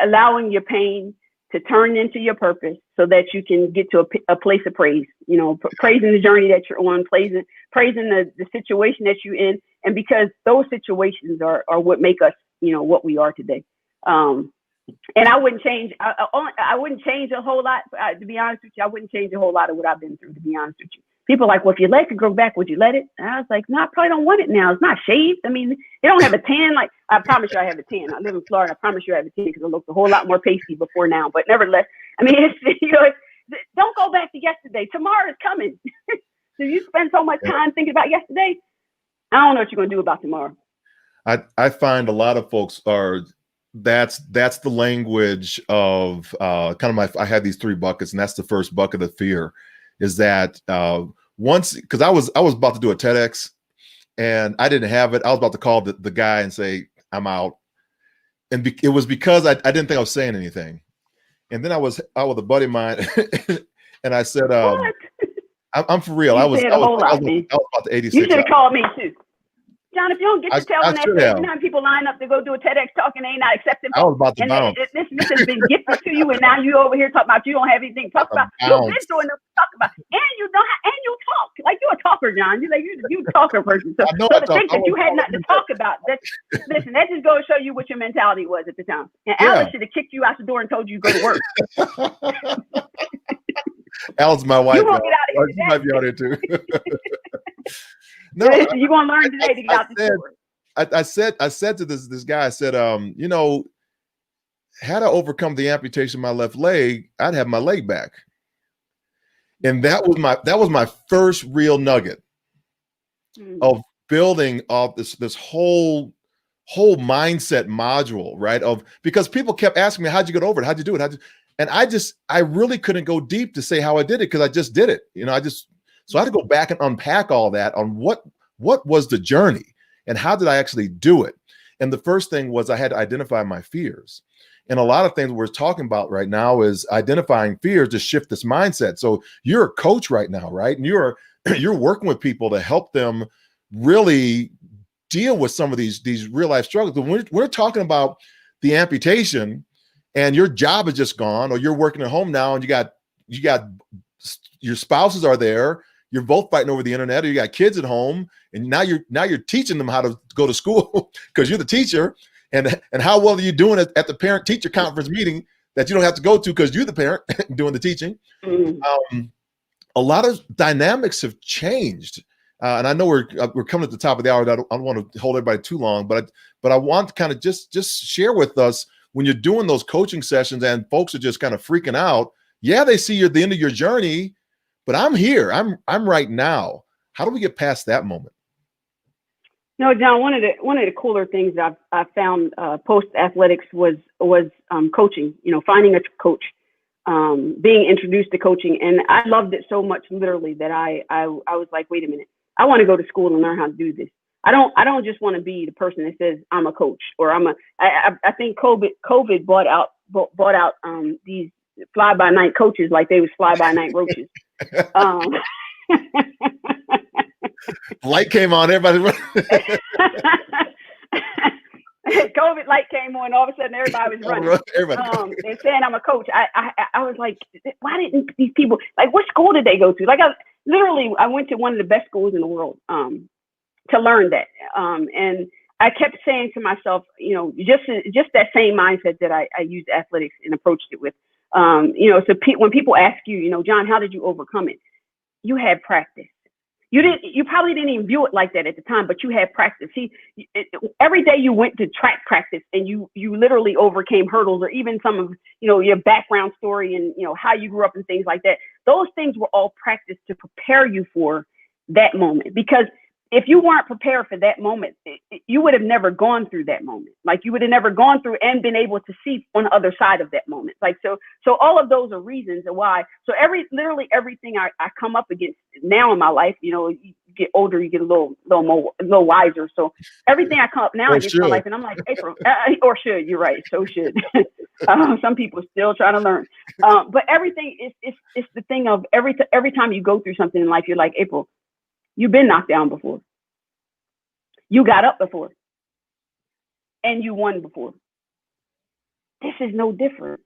allowing your pain to turn into your purpose, so that you can get to a place of praise, praising the journey that you're on, praising the situation that you're in. And because those situations are what make us, what we are today. And I wouldn't change. I wouldn't change a whole lot. To be honest with you, I wouldn't change a whole lot of what I've been through. To be honest with you, people are like, well, if your leg could grow back, would you let it? And I was like, no, I probably don't want it now. It's not shaved. I mean, it don't have a tan. Like, I promise you, I have a tan. I live in Florida. I promise you, I have a tan, because it looked a whole lot more pasty before now. But nevertheless, I mean, don't go back to yesterday. Tomorrow is coming. So you spend so much time thinking about yesterday, I don't know what you're gonna do about tomorrow. I find a lot of folks that's the language of kind of I had these 3 buckets, and that's the first bucket of fear, is that because I was about to do a TEDx and I didn't have it. I was about to call the guy and say, I'm out. And it was because I didn't think I was saying anything. And then I was out with a buddy of mine and I said, I'm for real. I was about to 86. You should have called me too. John, if you don't get to tell them that, you know how people line up to go do a TEDx talk and they ain't not accepting. I was about to bounce. This has been gifted to you, and now you over here talking about you don't have anything to talk about. You've been doing enough to talk about, and you talk like you're a talker, John. You a talker person. So to think that you had nothing to talk about, that just goes to show you what your mentality was at the time. And Alice should have kicked you out the door and told you to go to work. Alice, my wife. You won't get out of here. She might be out here too. No, you're gonna learn today to get out the door. I said to this guy, I said, had I overcome the amputation of my left leg, I'd have my leg back. And that was my first real nugget of building off this whole mindset module, right? Because people kept asking me, how'd you get over it? How'd you do it? And I really couldn't go deep to say how I did it, because I just did it. So I had to go back and unpack all that on what was the journey and how did I actually do it? And the first thing was I had to identify my fears. And a lot of things we're talking about right now is identifying fears to shift this mindset. So you're a coach right now, right? And you're working with people to help them really deal with some of these real life struggles. When we're talking about the amputation and your job is just gone, or you're working at home now and you got your spouses are there, you're both fighting over the internet, or you got kids at home, and now you're teaching them how to go to school because you're the teacher. And how well are you doing at the parent teacher conference meeting that you don't have to go to because you're the parent doing the teaching? A lot of dynamics have changed, and I know we're coming at the top of the hour. I don't want to hold everybody too long, but I want to kind of just share with us, when you're doing those coaching sessions and folks are just kind of freaking out. Yeah, they see you're at the end of your journey, but I'm here. I'm right now. How do we get past that moment? No, John, one of the cooler things that I found post athletics was coaching. Finding a coach, being introduced to coaching, and I loved it so much, literally, that I was like, wait a minute, I want to go to school and learn how to do this. I don't just want to be the person that says I'm a coach, or I think COVID brought out these fly-by-night coaches like they was fly-by-night roaches. Light came on, everybody. COVID light came on, all of a sudden everybody was running. And saying I'm a coach. I was like, why didn't these people, like, what school did they go to? Like, I went to one of the best schools in the world to learn that. And I kept saying to myself, just that same mindset that I used athletics and approached it with. So when people ask you, John, how did you overcome it? You had practice. You probably didn't even view it like that at the time, but you had practice. See, every day you went to track practice and you literally overcame hurdles, or even some of, your background story and, how you grew up and things like that. Those things were all practice to prepare you for that moment. Because if you weren't prepared for that moment, you would have never gone through that moment. Like, you would have never gone through and been able to see on the other side of that moment. Like, so all of those are reasons why. So literally everything I come up against now in my life, you get older, you get a little wiser. So everything I come up now against my life, and I'm like, April, or should, you're right. So should. Some people still trying to learn. But everything is the thing of every time you go through something in life, you're like, April, you've been knocked down before. You got up before. And you won before. This is no different.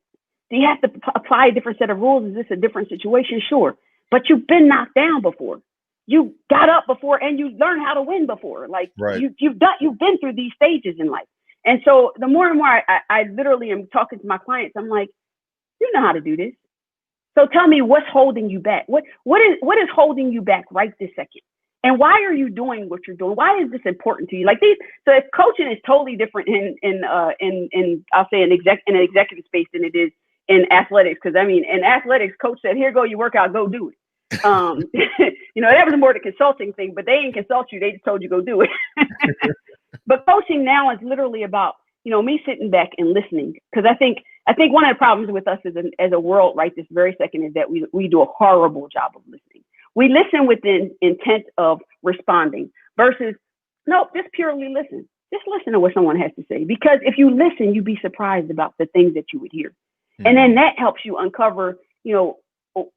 Do you have to apply a different set of rules? Is this a different situation? Sure. But you've been knocked down before. You got up before and you learned how to win before. Like, right. You've been through these stages in life. And so the more and more I literally am talking to my clients, I'm like, you know how to do this. So tell me, what's holding you back? What is holding you back right this second? And why are you doing what you're doing? Why is this important to you? Like, so if coaching is totally different in I'll say in an executive space than it is in athletics. Because in athletics, coach said, "Here go your workout, go do it." That was more the consulting thing, but they didn't consult you; they just told you go do it. But coaching now is literally about me sitting back and listening, because I think one of the problems with us as a world right this very second is that we do a horrible job of listening. We listen with the intent of responding versus, nope, just purely listen. Just listen to what someone has to say. Because if you listen, you'd be surprised about the things that you would hear. Mm-hmm. And then that helps you uncover,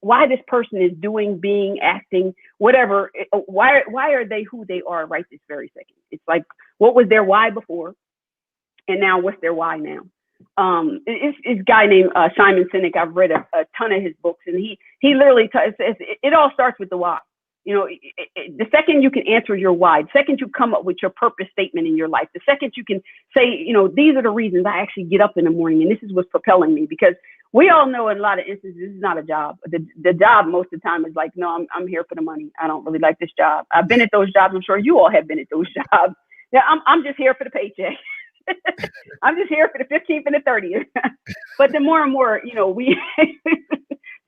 why this person is doing, being, acting, whatever. Why are they who they are right this very second? It's like, what was their why before? And now what's their why now? It's a guy named Simon Sinek. I've read a ton of his books, and he literally says it all starts with the why. The second you can answer your why, the second you come up with your purpose statement in your life, the second you can say, these are the reasons I actually get up in the morning, and this is what's propelling me. Because we all know in a lot of instances, this is not a job. The job most of the time is like, no, I'm here for the money. I don't really like this job. I've been at those jobs. I'm sure you all have been at those jobs. Yeah, I'm just here for the paycheck. I'm just here for the 15th and the 30th. But the more and more, we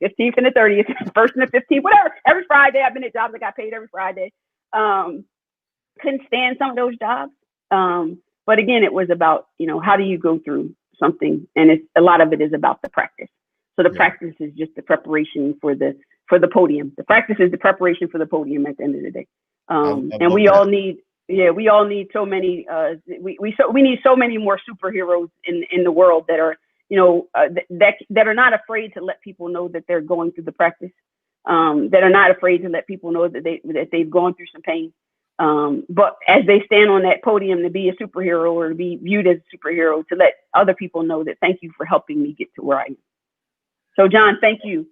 15th and the 30th, 1st and the 15th, whatever. Every Friday, I've been at jobs that got paid every Friday. Couldn't stand some of those jobs. But again, it was about, how do you go through something? And a lot of it is about the practice. So the practice is just the preparation for the podium. The practice is the preparation for the podium at the end of the day. And we all need so many. We need so many more superheroes in the world that are, that are not afraid to let people know that they're going through the practice. That are not afraid to let people know that they've gone through some pain. But as they stand on that podium to be a superhero or to be viewed as a superhero, to let other people know that thank you for helping me get to where I am. So, John, thank you,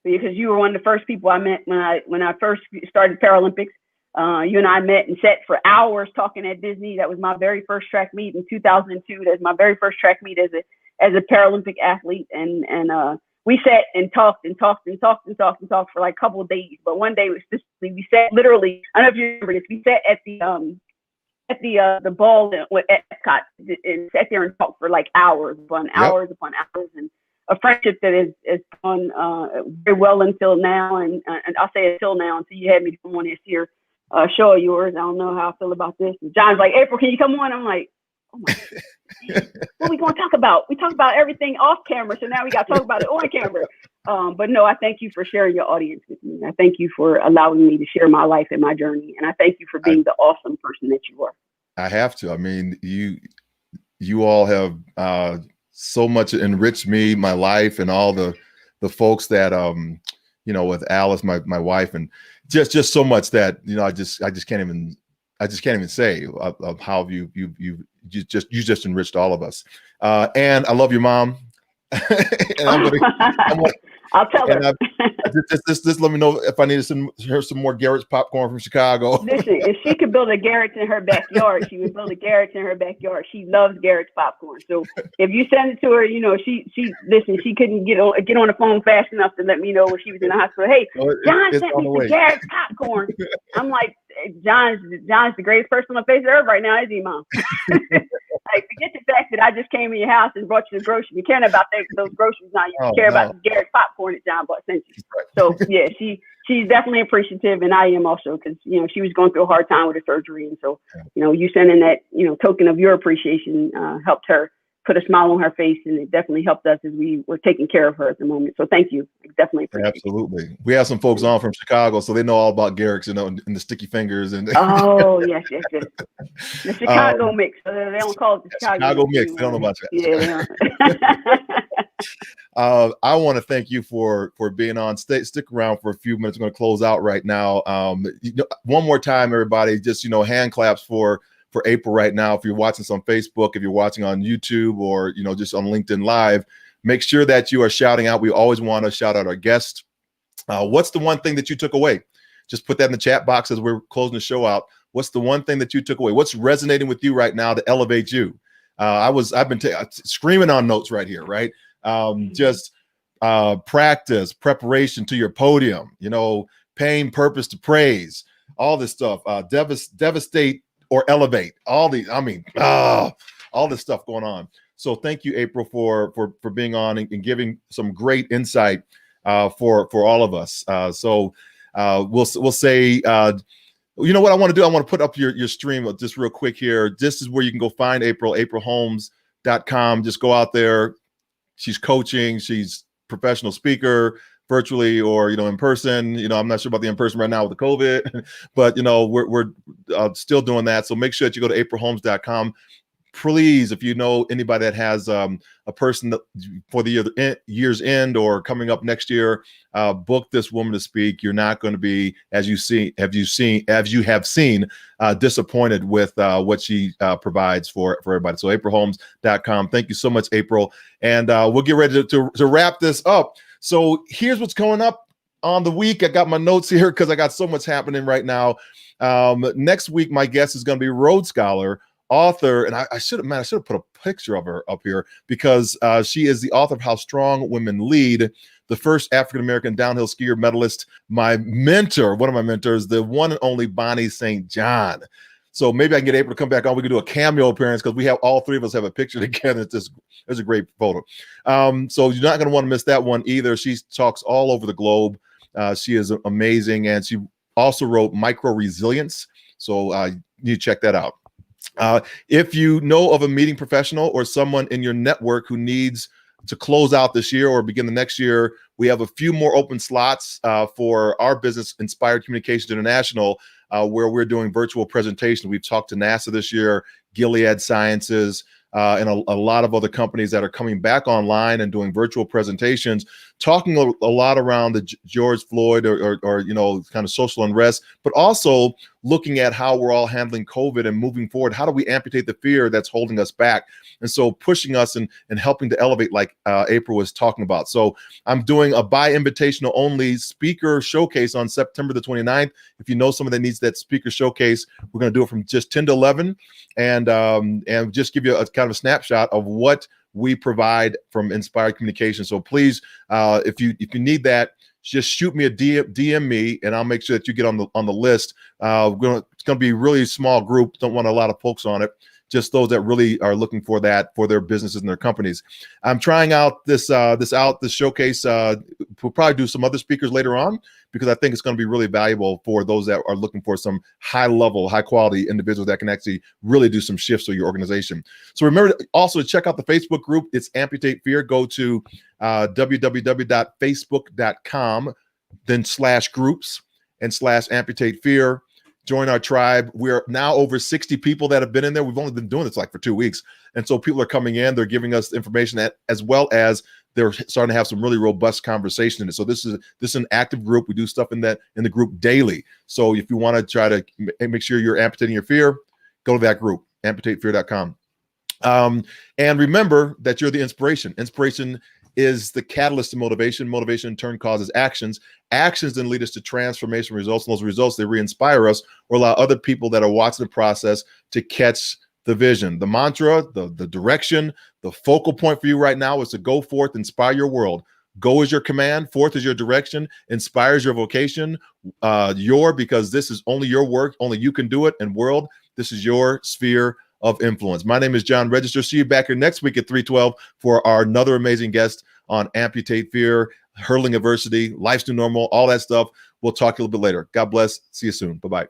because you were one of the first people I met when I first started Paralympics. You and I met and sat for hours talking at Disney. That was my very first track meet in 2002. That's my very first track meet as a Paralympic athlete. And we sat and talked for like a couple of days. But one day we sat literally, I don't know if you remember this, we sat at the ball at Epcot and sat there and talked for like hours upon hours upon hours, and a friendship that is gone very well until now. And I'll say until now, until you had me come on this year. Show of yours. I don't know how I feel about this. And John's like, April, can you come on? I'm like, oh my God. What are we going to talk about? We talk about everything off camera, so now we got to talk about it on camera. But no, I thank you for sharing your audience with me. I thank you for allowing me to share my life and my journey. And I thank you for being the awesome person that you are. I have to. I mean, you all have so much enriched me, my life, and all the the folks that with Alice, my wife, and just so much that I just can't even say of how you just enriched all of us. And I love your mom. And I'll tell her. Just let me know if I need to send her some more Garrett's popcorn from Chicago. Listen, if she could build a Garrett's in her backyard, she would build a Garrett's in her backyard. She loves Garrett's popcorn. So if you send it to her, she couldn't get on the phone fast enough to let me know when she was in the hospital. Hey, John sent me some Garrett's popcorn. I'm like, John's the greatest person on the face of earth right now, is he, Mom? Like, forget the fact that I just came in your house and brought you the groceries. You care about those groceries now. You care about the Garrett's popcorn that John bought sent you. So yeah, she's definitely appreciative, and I am also, because she was going through a hard time with her surgery, and so you sending that token of your appreciation helped her put a smile on her face, and it definitely helped us as we were taking care of her at the moment. So thank you. I definitely appreciate Absolutely. It. We have some folks on from Chicago, so they know all about Garrett's, and the sticky fingers. And oh, yes. The Chicago mix. They don't call it the Chicago mix. They don't know about that. Yeah. I want to thank you for being on. Stick around for a few minutes. I'm going to close out right now. One more time, everybody, just hand claps for April right now. If you're watching this on Facebook, if you're watching on YouTube, or just on LinkedIn Live, make sure that you are shouting out. We always want to shout out our guests. What's the one thing that you took away? Just put that in the chat box as we're closing the show out. What's the one thing that you took away? What's resonating with you right now to elevate you? I've been screaming on notes right here, right? Just practice, preparation to your podium, pain, purpose to praise, all this stuff, devastate or elevate, all this stuff going on. So thank you, April, for being on and giving some great insight for all of us. So we'll say, you know what I want to do? I want to put up your stream just real quick here. This is where you can go find April, aprilholmes.com. Just go out there. She's coaching. She's professional speaker, virtually or in person. I'm not sure about the in person right now with the COVID, but we're still doing that. So make sure that you go to aprilholmes.com. Please, if you know anybody that has a person that for the year's end or coming up next year, book this woman to speak. You're not going to be, as you have seen, disappointed with what she provides for everybody. So aprilholmes.com. Thank you so much, April. And we'll get ready to wrap this up. So here's what's coming up on the week. I got my notes here because I got so much happening right now. Next week, my guest is going to be Rhodes Scholar, author, and I should have put a picture of her up here because she is the author of How Strong Women Lead, the first African-American downhill skier medalist. My mentor, one of my mentors, the one and only Bonnie St. John. So maybe I can get April to come back on. We can do a cameo appearance because we have all three of us have a picture together. It's a great photo. So you're not going to want to miss that one either. She talks all over the globe. She is amazing, and she also wrote Micro Resilience. So you need to check that out. If you know of a meeting professional or someone in your network who needs to close out this year or begin the next year, we have a few more open slots for our business, Inspired Communications International, where we're doing virtual presentations. We've talked to NASA this year, Gilead Sciences, and a lot of other companies that are coming back online and doing virtual presentations, talking a lot around the George Floyd or kind of social unrest, but also looking at how we're all handling COVID and moving forward. How do we amputate the fear that's holding us back? And so pushing us and helping to elevate, like April was talking about. So I'm doing a by invitational only speaker showcase on September the 29th. If you know someone that needs that speaker showcase, we're going to do it from just 10 to 11 and just give you a kind of a snapshot of what we provide from Inspired Communication. So please, if you need that, just shoot me a DM me, and I'll make sure that you get on the list. It's going to be a really small group. Don't want a lot of folks on it. Just those that really are looking for that for their businesses and their companies. I'm trying out this showcase. We'll probably do some other speakers later on because I think it's going to be really valuable for those that are looking for some high quality individuals that can actually really do some shifts for your organization. So remember also to check out the Facebook group. It's Amputate Fear. Go to www.facebook.com, then /groups and /amputate fear. Join our tribe. We're now over 60 people that have been in there. We've only been doing this for 2 weeks. And so people are coming in, they're giving us information as well as they're starting to have some really robust conversation in it. So this is an active group. We do stuff in the group daily. So if you want to try to make sure you're amputating your fear, go to that group, amputatefear.com. And remember that you're the inspiration. Inspiration is the catalyst to motivation. Motivation in turn causes actions. Actions then lead us to transformation results. And those results, they re-inspire us or allow other people that are watching the process to catch the vision. The mantra, the direction, the focal point for you right now is to go forth, inspire your world. Go is your command, forth is your direction, inspires your vocation, because this is only your work, only you can do it, and world, this is your sphere of influence. My name is John Register. See you back here next week at 3:12 for our another amazing guest on Amputate Fear, Hurdling Adversity, Life's New Normal, all that stuff. We'll talk a little bit later. God bless. See you soon. Bye-bye.